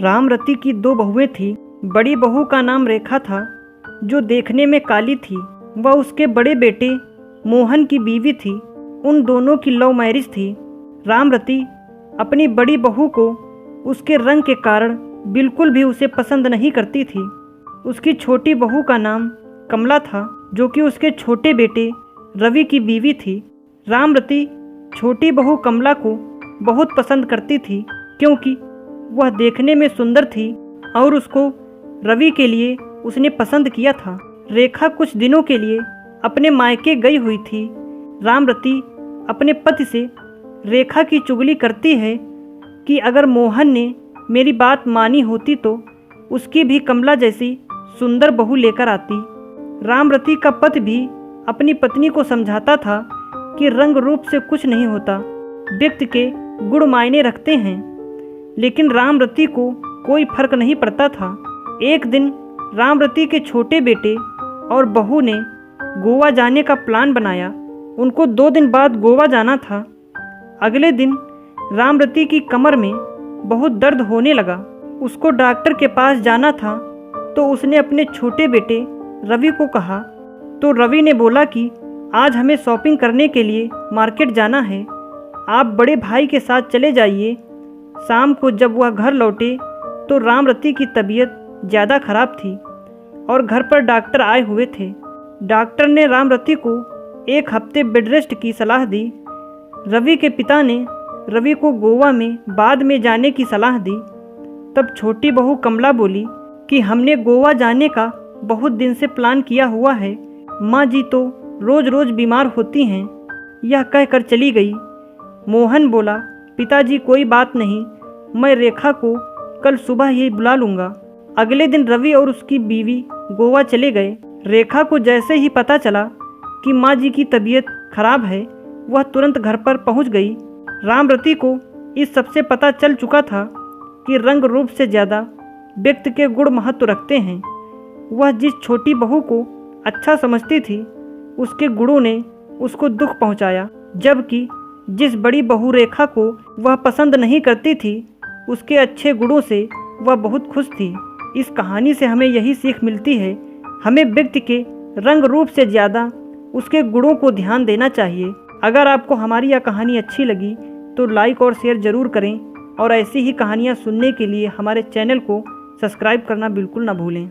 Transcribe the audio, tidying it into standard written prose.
रामरती की दो बहुएं थीं। बड़ी बहू का नाम रेखा था, जो देखने में काली थी। वह उसके बड़े बेटे मोहन की बीवी थी। उन दोनों की लव मैरिज थी। रामरती अपनी बड़ी बहू को उसके रंग के कारण बिल्कुल भी उसे पसंद नहीं करती थी। उसकी छोटी बहू का नाम कमला था, जो कि उसके छोटे बेटे रवि की बीवी थी। रामरती छोटी बहू कमला को बहुत पसंद करती थी, क्योंकि वह देखने में सुंदर थी और उसको रवि के लिए उसने पसंद किया था। रेखा कुछ दिनों के लिए अपने मायके गई हुई थी। रामरती अपने पति से रेखा की चुगली करती है कि अगर मोहन ने मेरी बात मानी होती तो उसकी भी कमला जैसी सुंदर बहू लेकर आती। रामरती का पति भी अपनी पत्नी को समझाता था कि रंग रूप से कुछ नहीं होता, व्यक्ति के गुण मायने रखते हैं। लेकिन रामरती को कोई फर्क नहीं पड़ता था। एक दिन रामरती के छोटे बेटे और बहू ने गोवा जाने का प्लान बनाया। उनको 2 दिन बाद गोवा जाना था। अगले दिन रामरती की कमर में बहुत दर्द होने लगा। उसको डॉक्टर के पास जाना था, तो उसने अपने छोटे बेटे रवि को कहा। तो रवि ने बोला कि आज हमें शॉपिंग करने के लिए मार्केट जाना है, आप बड़े भाई के साथ चले जाइए। शाम को जब वह घर लौटे तो रामरती की तबीयत ज़्यादा खराब थी और घर पर डॉक्टर आए हुए थे। डॉक्टर ने रामरती को 1 हफ्ते बेड रेस्ट की सलाह दी। रवि के पिता ने रवि को गोवा में बाद में जाने की सलाह दी। तब छोटी बहू कमला बोली कि हमने गोवा जाने का बहुत दिन से प्लान किया हुआ है, माँ जी तो रोज़ रोज़ बीमार होती हैं। यह कहकर चली गई। मोहन बोला, पिताजी कोई बात नहीं, मैं रेखा को कल सुबह ही बुला लूँगा। अगले दिन रवि और उसकी बीवी गोवा चले गए। रेखा को जैसे ही पता चला कि माँ जी की तबीयत खराब है, वह तुरंत घर पर पहुँच गई। रामरती को इस सबसे पता चल चुका था कि रंग रूप से ज़्यादा व्यक्ति के गुण महत्व रखते हैं। वह जिस छोटी बहू को अच्छा समझती थी, उसके गुणों ने उसको दुख पहुंचाया, जबकि जिस बड़ी बहू रेखा को वह पसंद नहीं करती थी, उसके अच्छे गुणों से वह बहुत खुश थी। इस कहानी से हमें यही सीख मिलती है, हमें व्यक्ति के रंग रूप से ज़्यादा उसके गुणों को ध्यान देना चाहिए। अगर आपको हमारी यह कहानी अच्छी लगी तो लाइक और शेयर ज़रूर करें, और ऐसी ही कहानियाँ सुनने के लिए हमारे चैनल को सब्सक्राइब करना बिल्कुल ना भूलें।